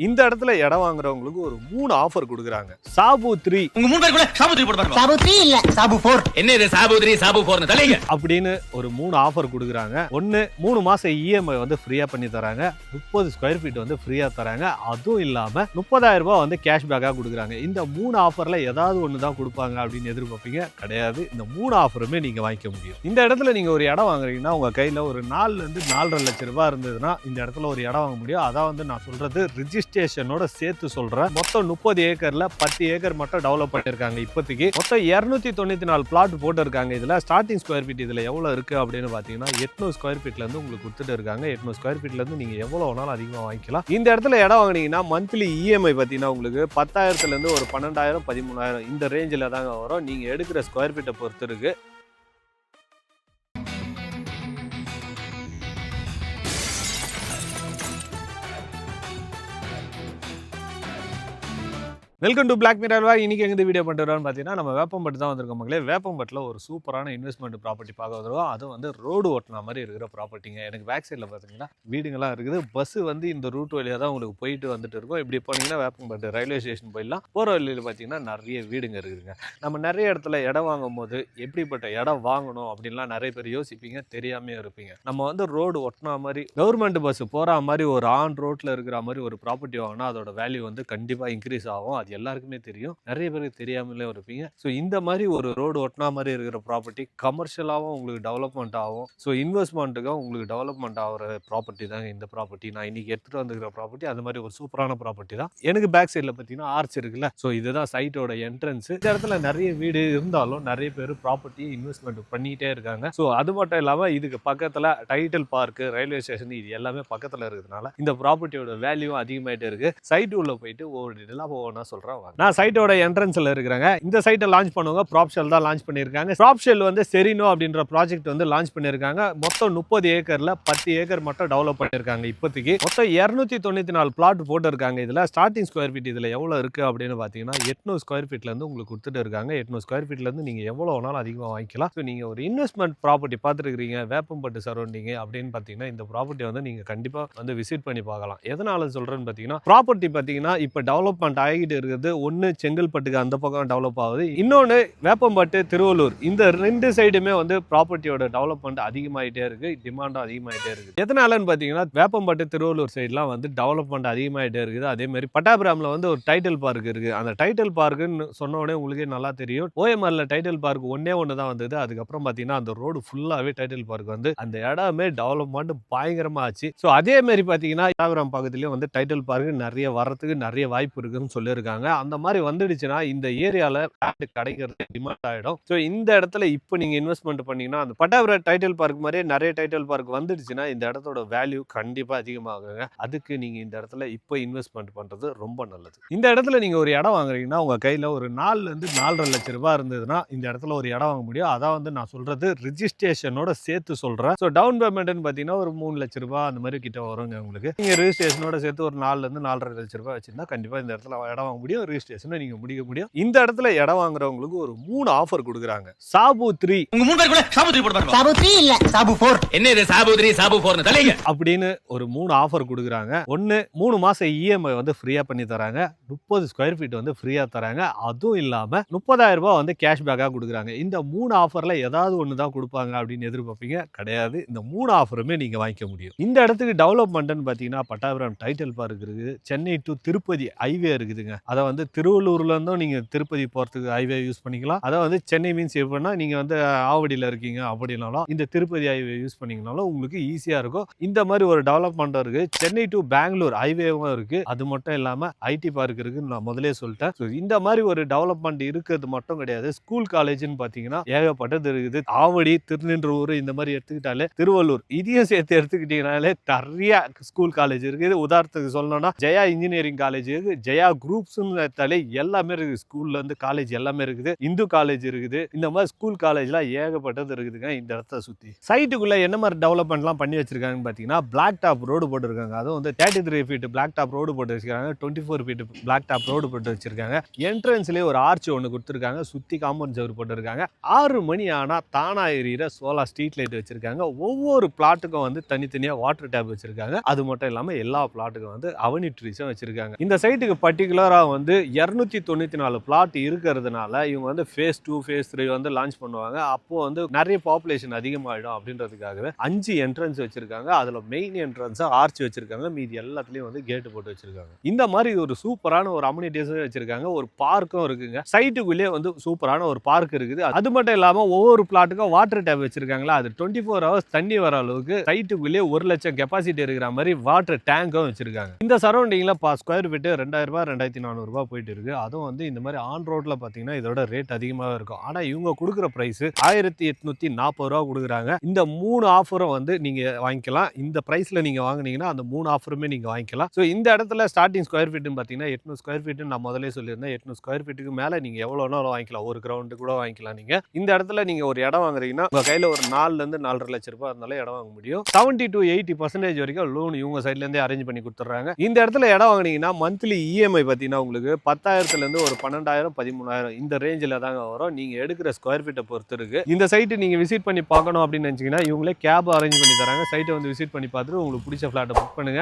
இந்த இடத்துல இடம் வாங்குறவங்களுக்கு ஒரு 3 ஆஃபர் கொடுக்குறாங்க. சாபு 3 உங்க 3 பேருக்குள்ள சாபு 3 போட்டு பாருங்க. சாபு 3 இல்ல சாபு 4. என்ன இது சாபு 3 சாபு 4 னு தலைங்க அப்படின்னு ஒரு 3 ஆஃபர் கொடுக்குறாங்க. ஒன்னு 3 மாசம் இஎம்ஐ வந்து ஃப்ரீயா பண்ணி தராங்க. 30 ஸ்கொயர் ஃபீட் வந்து ஃப்ரீயா தராங்க. அதுவும் இல்லாம 30,000 ரூபாய் வந்து கேஷ்பேக்கா கொடுக்குறாங்க. இந்த 3 ஆஃபர்ல ஏதாவது ஒன்று தான் கொடுப்பாங்க அப்படின்னு எதிர்பார்ப்பீங்க. கிடையாது. இந்த 3 ஆஃபருமே நீங்க வாங்கிக்க முடியும். இந்த இடத்துல நீங்க ஒரு இடம் வாங்குறீங்கன்னா உங்க கையில ஒரு 4 இருந்து 4.5 லட்சம் ரூபாய் இருந்ததுன்னா இந்த இடத்துல ஒரு இடம் வாங்க முடியும். அதான் வந்து நான் சொல்றது ரிஜிஸ்ட்ரேஷனோட சேர்த்து சொல்றேன். மொத்தம் 30 ஏக்கர்ல 10 ஏக்கர் மட்டும் டெவலப் பண்ணிருக்காங்க. இப்போதைக்கு மொத்தம் 294 பிளாட் போட்டு இருக்காங்க. இதுல ஸ்டார்டிங் ஸ்கொயர் ஃபீட் இதுல எவ்வளவு இருக்கு அப்படின்னு பாத்தீங்கன்னா 800 ஸ்கொயர் ஃபீட்ல இருந்து உங்களுக்கு கொடுத்துட்டு இருக்காங்க. 800 ஸ்கொயர் ஃபீட்ல இருந்து நீங்க எவ்வளவு வேணாலும் அதிகமா வாங்கிக்கலாம். இந்த இடத்துல இடம் வாங்கினீங்கன்னா மந்த்லி இஎம்ஐ பாத்தீங்கன்னா உங்களுக்கு 10,000ல இருந்து ஒரு 12,000 13,000 இந்த ரேஞ்சில தாங்க வரும். நீங்க எடுக்கிற ஸ்கொயர் ஃபீட்டை பொறுத்து இருக்கு. Welcome to Black Mirror. இன்னைக்கு எங்க வீடியோ பண்ணுறோம்னு பார்த்தீங்கன்னா நம்ம வேப்பம்பட்டு தான் வந்திருக்கோம் மக்களே. வேப்பம்பட்டில் ஒரு சூப்பரான இன்வெஸ்ட்மெண்ட் ப்ராப்பர்ட்டி பார்க்க வந்துருவோம். அது வந்து ரோடு ஓட்டின மாதிரி இருக்கிற ப்ராப்பர்ட்டிங்க. எனக்கு பேக் சைடில் பார்த்தீங்கன்னா வீடுங்களாம் இருக்குது. பஸ் வந்து இந்த ரூட் வழியாக தான் உங்களுக்கு போயிட்டு வந்துட்டு இருக்கும். இப்படி போனீங்கன்னா வேப்பம்பட்டு ரயில்வே ஸ்டேஷன் போயிடலாம். போகிற வழியில் பார்த்தீங்கன்னா நிறைய வீடுங்க இருக்குதுங்க. நம்ம நிறைய இடத்துல இடம் வாங்கும் போது எப்படிப்பட்ட இடம் வாங்கணும் அப்படின்லாம் நிறைய பேர் யோசிப்பீங்க, தெரியாமே இருப்பீங்க. நம்ம வந்து ரோடு ஒட்டின மாதிரி கவர்மெண்ட் பஸ் போகிற மாதிரி ஒரு ஆன் ரோட்டில் இருக்கிற மாதிரி ஒரு ப்ராப்பர்ட்டி வாங்கினா அதோட வேல்யூ வந்து கண்டிப்பாக இன்க்ரீஸ் ஆகும். அது எல்லாருக்குமே தெரியும், நிறைய பேருக்கு தெரியாமலே இருப்பீங்க. ஸோ இந்த மாதிரி ஒரு ரோடு ஒட்டினா மாதிரி இருக்கிற ப்ராப்பர்ட்டி கமர்ஷியலாகவும் உங்களுக்கு டெவலப்மெண்ட் ஆகும். ஸோ இன்வெஸ்ட்மெண்ட்டுக்கும் உங்களுக்கு டெவலப்மெண்ட் ஆகிற ப்ராப்பர்ட்டி தாங்க இந்த ப்ராப்பர்ட்டி. நான் இன்னைக்கு எடுத்துகிட்டு வந்துருக்கிற ப்ராப்பர்ட்டி அது மாதிரி ஒரு சூப்பரான ப்ராப்பர்ட்டி தான். எனக்கு பேக் சைடில் பார்த்தீங்கன்னா ஆர்ச் இருக்குல்ல, ஸோ இதுதான் சைட்டோட என்ட்ரன்ஸ். இந்த இடத்துல நிறைய வீடு இருந்தாலும் நிறைய பேர் ப்ராப்பர்ட்டி இன்வெஸ்ட்மெண்ட் பண்ணிகிட்டே இருக்காங்க. ஸோ அது மட்டும் இல்லாமல் இதுக்கு பக்கத்தில் டைட்டில் பார்க்கு, ரயில்வே ஸ்டேஷன் இது எல்லாமே பக்கத்தில் இருக்கிறதுனால இந்த ப்ராப்பர்ட்டியோட வேல்யூ அதிகமாகிட்டே இருக்கு. சைட்டு உள்ள போயிட்டு ஒவ்வொரு டீட்டெயிலாக ஒவ்வொன்றா சொல்கிறேன். நான் சைட்டோட என்ட்ரன்ஸ்ல இருக்கிறேங்க. இந்த சைட்டை லான்ச் பண்ணுவாங்க. ப்ராப்ஷெல் தான் லான்ச் பண்ணியிருக்காங்க. ப்ராப்ஷெல் வந்து செரினோ அப்படின்ற ப்ராஜெக்ட் வந்து லான்ச் பண்ணியிருக்காங்க. மொத்தம் 30 ஏக்கர்ல 10 ஏக்கர் மட்டும் டெவலப் பண்ணியிருக்காங்க. இப்போதைக்கு மொத்தம் 294 பிளாட் போட்டு இருக்காங்க. இதுல ஸ்டார்டிங் ஸ்கொயர் ஃபீட் இதுல எவ்வளவு இருக்கு அப்படின்னு பாத்தீங்கன்னா 800 ஸ்கொயர் ஃபீட்ல இருந்து உங்களுக்கு கொடுத்துட்டு இருக்காங்க. 800 ஸ்கொயர் ஃபீட்ல இருந்து நீங்க எவ்வளவு வேணாலும் அதிகமா வாங்கிக்கலாம். ஸோ நீங்க ஒரு இன்வெஸ்ட்மெண்ட் ப்ராப்பர்ட்டி பார்த்துருக்கீங்க வேப்பம்பட்டு சரௌண்டிங் அப்படின்னு பாத்தீங்கன்னா இந்த ப்ராப்பர்ட்டி வந்து நீங்க கண்டிப்பா வந்து விசிட் பண்ணி பார்க்கலாம். எதனால சொல்றேன்னு பாத்தீங்கன்னா ப்ராப்பர்ட்டி பாத்தீங்கன்னா இப்ப டெவலப்மெண்ட் ஆகிட்டு இருக்குது. ஒன்னு செங்கல்பட்டுக்கு அந்த பக்கம் டெவலப் ஆகுது, இன்னொன்னு வேப்பம்பட்டு திருவள்ளூர். இந்த 2 சைடுமே வந்து ப்ராப்பர்ட்டியோட டெவலப்மெண்ட் அதிகமாயிட்டே இருக்கு, டிமாண்டும் அதிகமாயிட்டே இருக்கு. எதனாலன்னு பாத்தீங்கன்னா வேப்பம்பட்டு திருவள்ளூர் சைட்லாம் வந்து டெவலப்மெண்ட் அதிகமாயிட்டே இருக்குது. அதே மாதிரி பட்டாபிராம்ல வந்து ஒரு டைட்டில் பார்க் இருக்கு. அந்த டைட்டில் பார்க்குன்னு சொன்ன உடனே உங்களுக்கே நல்லா தெரியும். ஓஎம்ஆர்ல டைட்டில் பார்க் ஒன்னே தான் வந்தது. அதுக்கப்புறம் பாத்தீங்கன்னா அந்த ரோடு ஃபுல்லாவே டைட்டில் பார்க் வந்து அந்த இடமே டெவலப்மெண்ட் பயங்கரமா ஆச்சு. ஸோ அதே மாதிரி பாத்தீங்கன்னா பட்டாபிராம் பக்கத்துலயும் வந்து டைட்டில் பார்க் நிறைய வர்றதுக்கு நிறைய வாய்ப்பு இருக்குன்னு சொல்லியிருக்காங்க. அந்த மாதிரி வந்துடுச்சுன்னா இந்த ஏரியால கிடைக்கிறது டிமாண்ட் ஆயிடும். ஸோ இந்த இடத்துல இப்போ நீங்க இன்வெஸ்ட்மெண்ட் பண்ணீங்கன்னா அந்த பட்டாபிராம் டைட்டில் பார்க் மாதிரியே நிறைய டைட்டில் பார்க் வந்துடுச்சுன்னா இந்த இடத்தோட வேல்யூ கண்டிப்பா அதிகமாகுங்க. அதுக்கு நீங்க இந்த இடத்துல இப்போ இன்வெஸ்ட்மெண்ட் பண்றது ரொம்ப நல்லது. இந்த இடத்துல நீங்க ஒரு இடம் வாங்குறீங்கன்னா உங்க கையில ஒரு 4 இருந்து 4.5 லட்சம் ரூபாய் இருந்ததுன்னா இந்த இடத்துல ஒரு இடம் வாங்க முடியும். அதான் வந்து நான் சொல்றது ரிஜிஸ்ட்ரேஷனோட சேர்த்து சொல்றேன். ஸோ டவுன் பேமெண்ட்னு பாத்தீங்கன்னா ஒரு 3 லட்சம் ரூபாய் அந்த மாதிரி கிட்ட வருங்க உங்களுக்கு. நீங்க ரிஜிஸ்ட்ரேஷனோட சேர்த்து ஒரு 4 இருந்து 4.5 லட்சம் ரூபாய் வச்சிருந்தா கண்டிப்பா இந்த இடத்துல இடம் வாங்க முடியும். ரிஜிஸ்ட்ரேஷன் நீங்க முடிக்க முடியும். இந்த இடத்துல இடம் வாங்குறவங்களுக்கு ஒரு 3 ஆஃபர் கொடுக்குறாங்க. சாபு 3 உங்க 3 பேருக்குள்ள சாபு 3 போட்டு பாருங்க. சாபு 3 இல்ல சாபு 4. என்ன இது சாபு 3 சாபு 4 னு தலைங்க அப்படின்னு ஒரு 3 ஆஃபர் கொடுக்குறாங்க. ஒன்னு 3 மாசம் இஎம்ஐ வந்து ஃப்ரீயா பண்ணி தராங்க. 30 ஸ்கொயர் ஃபீட் வந்து ஃப்ரீயா தராங்க. அதுவும் இல்லாம 30,000 ரூபாய் வந்து கேஷ்பேக்கா கொடுக்குறாங்க. இந்த 3 ஆஃபர்ல ஏதாவது ஒன்று தான் கொடுப்பாங்க அப்படின்னு எதிர்பார்ப்பீங்க. கிடையாது. இந்த 3 ஆஃபருமே நீங்க வாங்கிக்க முடியும். இந்த இடத்துக்கு டெவலப்மெண்ட்னு பாத்தீங்கன்னா பட்டாபிராம் டைட்டில் பார்க் இருக்குது. சென்னை டு திருப்பதி ஹைவே இருக்குதுங்க. அதை வந்து திருவள்ளூர்ல இருந்தும் நீங்க திருப்பதி போறதுக்கு ஹைவே யூஸ் பண்ணிக்கலாம். அதை வந்து சென்னை மீன்ஸ் எப்படின்னா நீங்க வந்து ஆவடியில இருக்கீங்க அப்படின்னாலும் இந்த திருப்பதி ஹைவே யூஸ் பண்ணீங்கனாலும் உங்களுக்கு ஈஸியா இருக்கும். இந்த மாதிரி ஒரு டெவலப்மெண்ட் இருக்கு. சென்னை டு பெங்களூர் ஹைவேவும் இருக்கு. அது மட்டும் இல்லாம ஐடி பார்க் இருக்குன்னு நான் முதலே சொல்லிட்டேன். இந்த மாதிரி ஒரு டெவலப்மெண்ட் இருக்கிறது மட்டும் கிடையாது. ஸ்கூல் காலேஜ்னு பாத்தீங்கன்னா ஏகப்பட்டது இருக்குது. ஆவடி, திருநின்றவூர் இந்த மாதிரி எடுத்துக்கிட்டாலே திருவள்ளூர் இதையும் சேர்த்து எடுத்துக்கிட்டீங்கனாலே நிறைய ஸ்கூல் காலேஜ் இருக்குது. உதாரணத்துக்கு சொல்லணும்னா ஜெயா இன்ஜினியரிங் காலேஜ் இருக்கு, ஜெயா குரூப்ஸ் அரசுன்னு எடுத்தாலே எல்லாமே இருக்குது. ஸ்கூல்ல இருந்து காலேஜ் எல்லாமே இருக்குது. இந்து காலேஜ் இருக்குது. இந்த மாதிரி ஸ்கூல் காலேஜ்லாம் ஏகப்பட்டது இருக்குதுங்க இந்த இடத்த சுத்தி. சைட்டுக்குள்ள என்ன மாதிரி டெவலப்மெண்ட்லாம் பண்ணி வச்சிருக்காங்கன்னு பாத்தீங்கன்னா பிளாக் டாப் ரோடு போட்டுருக்காங்க. அதுவும் வந்து 33 ஃபீட் பிளாக் டாப் ரோடு போட்டு வச்சிருக்காங்க. 24 ஃபீட் பிளாக் டாப் ரோடு போட்டு வச்சிருக்காங்க. என்ட்ரன்ஸ்லயே ஒரு ஆர்ச் ஒன்று கொடுத்துருக்காங்க. சுத்தி காம்பவுண்ட் சவர் போட்டுருக்காங்க. 6 மணி ஆனா தானா எரியிற சோலார் ஸ்ட்ரீட் லைட் வச்சிருக்காங்க. ஒவ்வொரு பிளாட்டுக்கும் வந்து தனித்தனியா வாட்டர் டேப் வச்சிருக்காங்க. அது மட்டும் இல்லாம எல்லா பிளாட்டுக்கும் வந்து அவனி ட்ரீஸும் வச்சிருக்காங்க. இந்த சைட்டுக்கு பர்டிகுலரா வந்து 294 பிளாட் இருக்கிறதுனால இவங்க வந்து ஃபேஸ் 2 ஃபேஸ் 3 வந்து லான்ச் பண்ணுவாங்க. அப்போ வந்து நிறைய பாப்புலேஷன் அதிகமாகிடும் அப்படின்றதுக்காகவே 5 என்ட்ரன்ஸ் வச்சிருக்காங்க. அதுல மெயின் என்ட்ரன்ஸா ஆர்ச் வச்சிருக்காங்க. மீதி எல்லாத்துலயும் வந்து கேட் போட்டு வச்சிருக்காங்க. இந்த மாதிரி ஒரு சூப்பரான ஒரு அம்யூனிட்டிஸும் வச்சிருக்காங்க. ஒரு பார்க்கும் இருக்குங்க. சைட்டுக்குள்ளேயே வந்து சூப்பரான ஒரு பார்க் இருக்குது. அது மட்டும் இல்லாம ஒவ்வொரு பிளாட்டுக்கும் வாட்டர் டேப் வச்சிருக்காங்களா, அது 24 ஹவர்ஸ் தண்ணி வர அளவுக்கு சைட்டுக்குள்ளேயே 1 லட்சம் கெப்பாசிட்டி இருக்கிற மாதிரி வாட்டர் டேங்கும் வச்சிருக்காங்க. இந்த சரௌண்டிங்ல ஸ்கொயர் ஃபீட் 2000 ரூபாய் 2400 ரூபாய் போயிட்டு இருக்கு. அதுவும் வந்து இந்த மாதிரி ஆன் ரோட்ல பாத்தீங்கன்னா இதோட ரேட் அதிகமாக இருக்கும். ஆனா இவங்க கொடுக்குற பிரைஸ் 1840 ரூபா கொடுக்குறாங்க. இந்த 3 ஆஃபரும் வந்து நீங்க வாங்கிக்கலாம். இந்த பிரைஸ்ல நீங்க வாங்குனீங்கன்னா அந்த 3 ஆஃபருமே நீங்க வாங்கிக்கலாம். ஸோ இந்த இடத்துல ஸ்டார்டிங் ஸ்கொயர் ஃபீட்னு பாத்தீங்கன்னா 800 ஸ்கொயர் ஃபீட் நான் முதலே சொல்லியிருந்தேன். 800 ஸ்கொயர் ஃபீட்டுக்கு மேல நீங்க எவ்வளோனாலும் வாங்கிக்கலாம். ஒரு கிரவுண்டு கூட வாங்கிக்கலாம். நீங்க இந்த இடத்துல நீங்க ஒரு இடம் வாங்குறீங்கன்னா உங்க கையில ஒரு 4 இருந்து 4.5 லட்சம் ரூபாய் இருந்தாலும் இடம் வாங்க முடியும். 70 to 80% வரைக்கும் லோன் இவங்க சைட்ல இருந்தே அரேஞ்ச் பண்ணி கொடுத்துறாங்க. இந்த இடத்துல இடம் வாங்குனீங்கன்னா மந்த்லி இஎம்ஐ பாத்தீங்கன்னா உங்களுக்கு 10,000 இருந்து ஒரு 12,000 13,000 இந்த ரேஞ்சில் தாங்க வரும். நீங்க எடுக்கிற ஸ்கொயர் ஃபீட்டை பொறுத்து இருக்கு. இந்த சைட்டு நீங்க விசிட் பண்ணி பார்க்கணும் அப்படின்னு நினைச்சீங்கன்னா இவங்களே கேப் அரேஞ்ச் பண்ணி தராங்க. சைட்டை வந்து விசிட் பண்ணி பார்த்துட்டு உங்களுக்கு பிடிச்ச ஃபிளாட்டை புக் பண்ணுங்க.